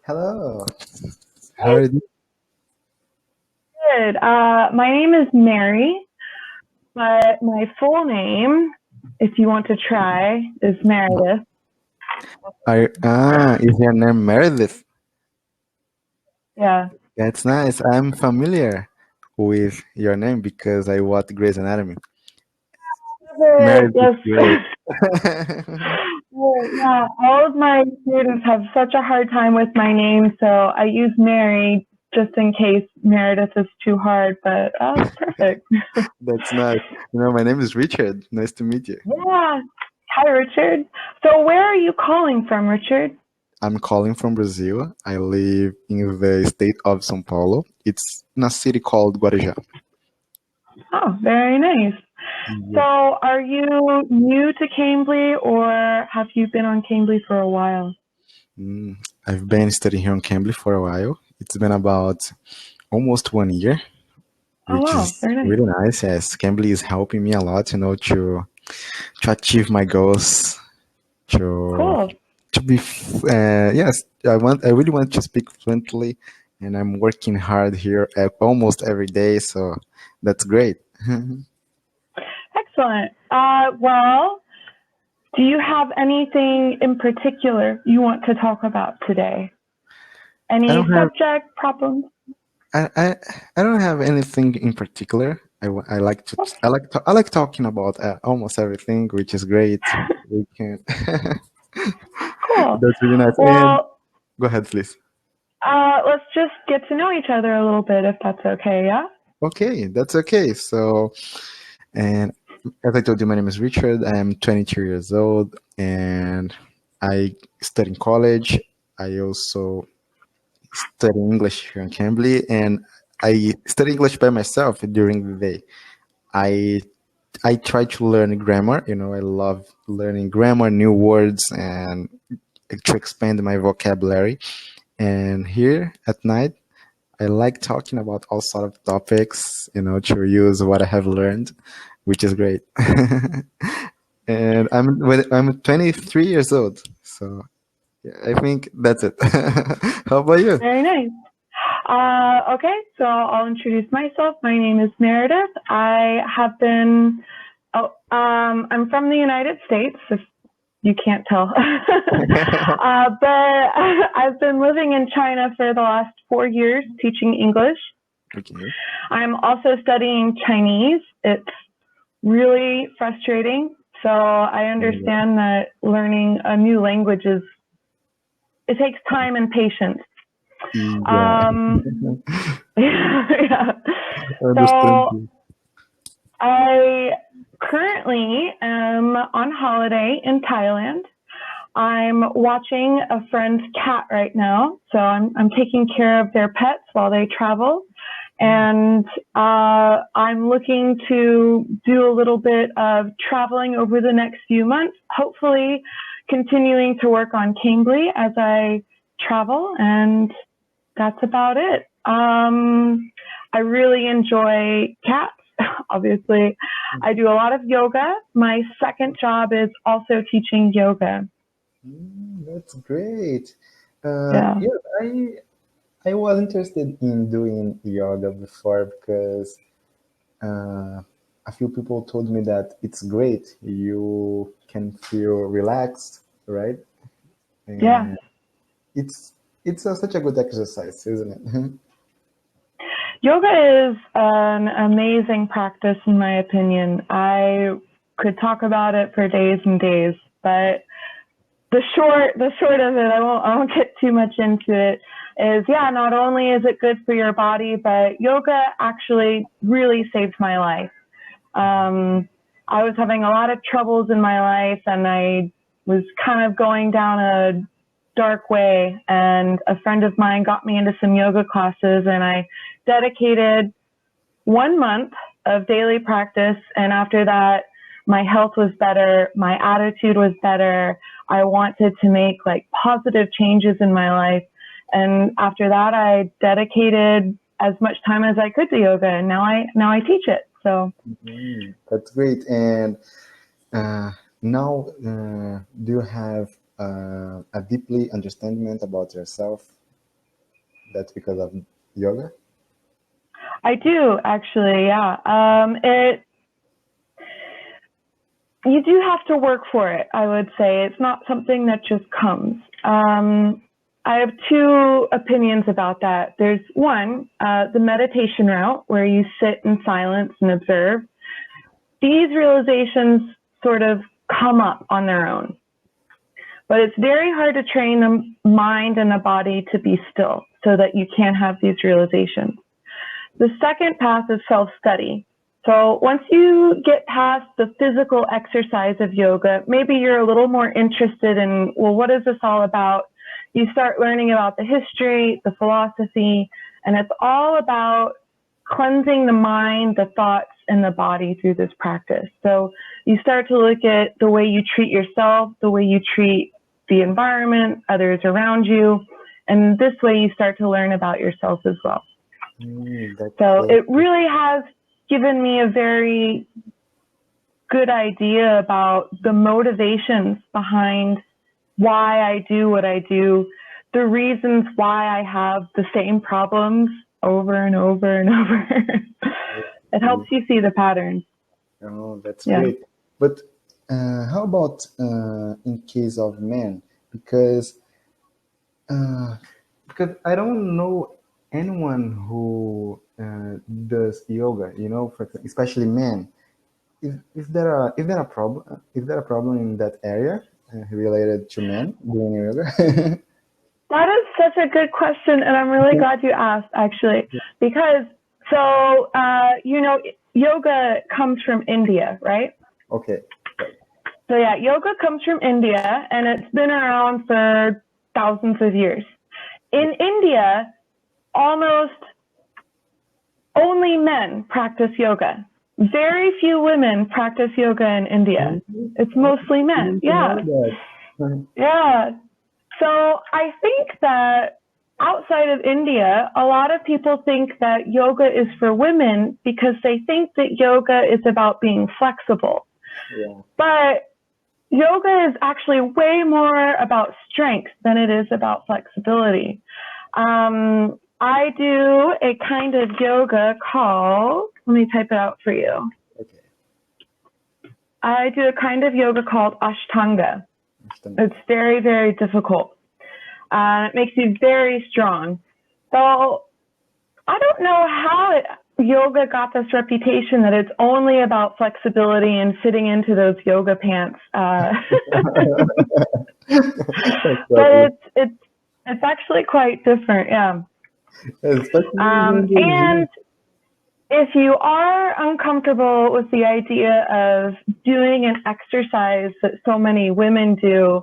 Hello. How Hey, are you? good. My name is Mary, but my full name, if you want to try, is Meredith. Is your name Meredith? Yeah. That's nice. I'm familiar with your name because I watched Grey's Anatomy. Meredith is Yes. great. Well, yeah. All of my students have such a hard time with my name, so I use Mary just in case Meredith is too hard. But it's perfect. That's nice. My name is Richard. Nice to meet you. Yeah. Hi, Richard. So, where are you calling from, Richard? I'm calling from Brazil. I live in the state of São Paulo. It's in a city called Guarujá. Oh, very nice. So, Yeah. are you new to Cambly or have you been on Cambly for a while? Mm, I've been studying here on Cambly for a while. It's been about almost 1 year, Oh, which wow, is very nice. really nice. Yes, Cambly is helping me a lot, to achieve my goals, to Cool. to be. Yes, I really want to speak fluently, and I'm working hard here almost every day. So that's great. Excellent. Well, do you have anything in particular you want to talk about today? I Any don't have. subject, problems? I don't have anything in particular. I like to. I like talking about almost everything, which is great. We can. Cool. That's really nice. And Well, go ahead, please. let's just get to know each other a little bit if that's okay, yeah? Okay, that's okay. So, and as I told you, my name is Richard. I'm 22 years old, and I study in college. I also study English here in Cambly, and I study English by myself during the day. I I try to learn grammar. I love learning grammar, new words, and to expand my vocabulary. And here at night, I like talking about all sort of topics, to use what I have learned, which is great. And I'm 23 years old, so yeah, I think that's it. How about you? Very nice. Okay, so I'll introduce myself. My name is Meredith. I'm from the United States, if you can't tell. But I've been living in China for the last 4 years teaching English. Okay. I'm also studying Chinese. It's really frustrating. So I understand that learning a new language it takes time and patience. Yeah, Um, yeah. I understand So you. I currently am on holiday in Thailand. I'm watching a friend's cat right now, so I'm taking care of their pets while they travel, and I'm looking to do a little bit of traveling over the next few months. Hopefully, continuing to work on Cambly as I travel, and that's about it. I really enjoy cats. Obviously, I do a lot of yoga. My second job is also teaching yoga. That's great. Yeah. Yeah, I was interested in doing yoga before because uh, a few people told me that it's great. You can feel relaxed, right? Yeah. And such a good exercise, isn't it? Yoga is an amazing practice, in my opinion. I could talk about it for days and days, but the short of it, I won't get too much into it. Is yeah, not only is it good for your body, but yoga actually really saved my life. Um, I was having a lot of troubles in my life, and I was kind of going down a dark way. And a friend of mine got me into some yoga classes, and I dedicated 1 month of daily practice. And after that, my health was better, my attitude was better. I wanted to make like positive changes in my life. And after that, I dedicated as much time as I could to yoga, and now I teach it. So That's great. And uh, now, do you have a deeply understanding about yourself? that's because of yoga? I do actually, yeah. You do have to work for it, I would say. It's not something that just comes. I have two opinions about that. There's one, the meditation route, where you sit in silence and observe. These realizations sort of come up on their own. But it's very hard to train the mind and the body to be still so that you can have these realizations. The second path is self-study. So once you get past the physical exercise of yoga, maybe you're a little more interested in, well, what is this all about? You start learning about the history, the philosophy, and it's all about cleansing the mind, the thoughts, and the body through this practice. So you start to look at the way you treat yourself, the way you treat the environment, others around you, and this way you start to learn about yourself as well. So it really has given me a very good idea about the motivations behind why I do what I do, the reasons why I have the same problems over and over and over. It helps you see the patterns. Oh, that's great. But how about in case of men? Because I don't know anyone who does yoga, especially men. Is there a problem in that area related to men doing yoga? That is such a good question, and I'm really glad you asked, actually, because yoga comes from India, right? Okay. So yeah, yoga comes from India, and it's been around for thousands of years. In India, almost only men practice yoga. Very few women practice yoga in India. It's mostly men. Yeah. Yeah. So I think that outside of India, a lot of people think that yoga is for women because they think that yoga is about being flexible. Yeah. But yoga is actually way more about strength than it is about flexibility. I do a kind of yoga called, let me type it out for you. Okay. I do a kind of yoga called Ashtanga. It's very, very difficult. It makes you very strong. So I don't know how yoga got this reputation that it's only about flexibility and fitting into those yoga pants. But it's actually quite different, yeah. And if you are uncomfortable with the idea of doing an exercise that so many women do,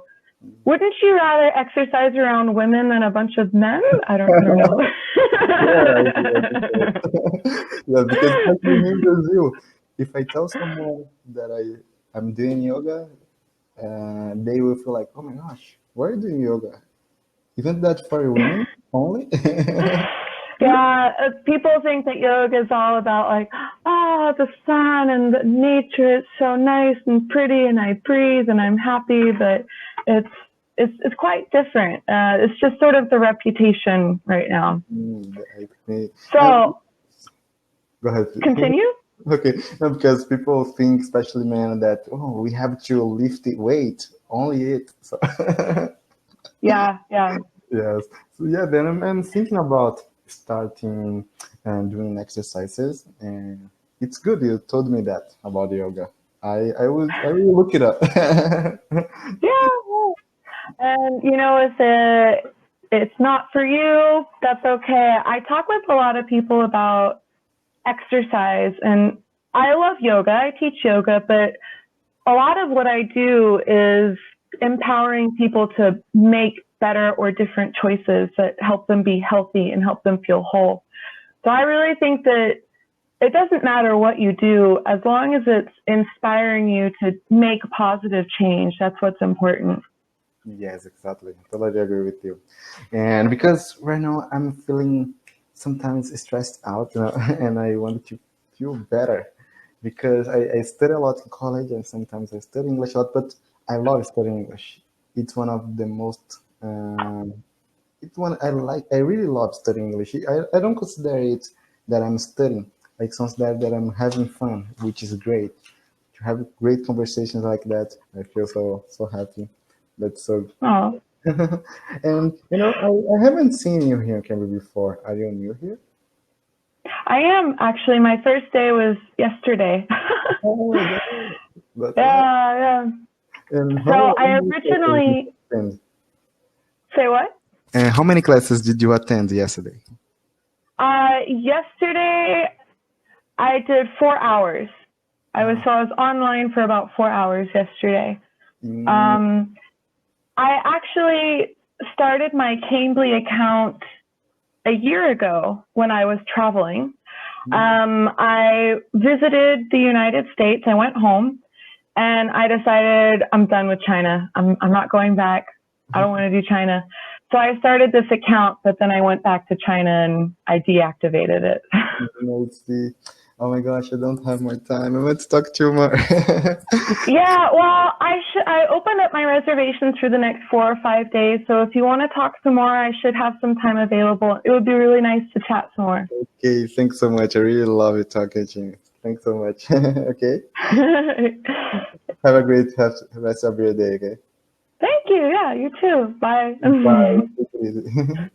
wouldn't you rather exercise around women than a bunch of men? I don't know. Yeah, because especially in Brazil, if I tell someone that I'm doing yoga, they will feel like, oh my gosh, why are you doing yoga? Isn't that for women only? Yeah, people think that yoga is all about like, oh, the sun and the nature is so nice and pretty, and I breathe and I'm happy, but it's quite different. It's just sort of the reputation right now. So, go ahead. Continue. Okay, no, because people think, especially men, that we have to lift the weight, only it. So. Yeah. Yes. So yeah, then I'm thinking about starting and doing exercises, and it's good you told me that about yoga. I will look it up. Yeah. And if it's not for you, that's okay. I talk with a lot of people about exercise, and I love yoga. I teach yoga, but a lot of what I do is empowering people to make better or different choices that help them be healthy and help them feel whole. So I really think that it doesn't matter what you do, as long as it's inspiring you to make a positive change. That's what's important. Yes, exactly. Totally agree with you. And because right now I'm feeling sometimes stressed out, and I want to feel better, because I study a lot in college, and sometimes I study English a lot, but I love studying English. It's one of the most it's one I like. I really love studying English. I don't consider it that I'm studying. I consider that I'm having fun, which is great. To have great conversations like that, I feel so happy. That's so. Oh, And I haven't seen you here in Cambridge before. Are you new here? I am actually. My first day was yesterday. Oh, that's Yeah, yeah. and So how I many classes did you originally attend? say what? And how many classes did you attend yesterday? Yesterday I did 4 hours. I was online for about 4 hours yesterday. Mm, Um, I actually started my Cambly account a year ago when I was traveling. I visited the United States. I went home and I decided I'm done with China. I'm not going back. I don't want to do China. So I started this account, but then I went back to China and I deactivated it. it's the. Oh my gosh, I don't have more time. I want to talk to you more. Yeah, well, I opened up my reservations for the next 4 or 5 days. So if you want to talk some more, I should have some time available. It would be really nice to chat some more. Okay, thanks so much. I really love it talking to you. Thanks so much. Okay, have a great rest of your day. Okay, Thank you. Yeah, you too. Bye. bye. Take it easy.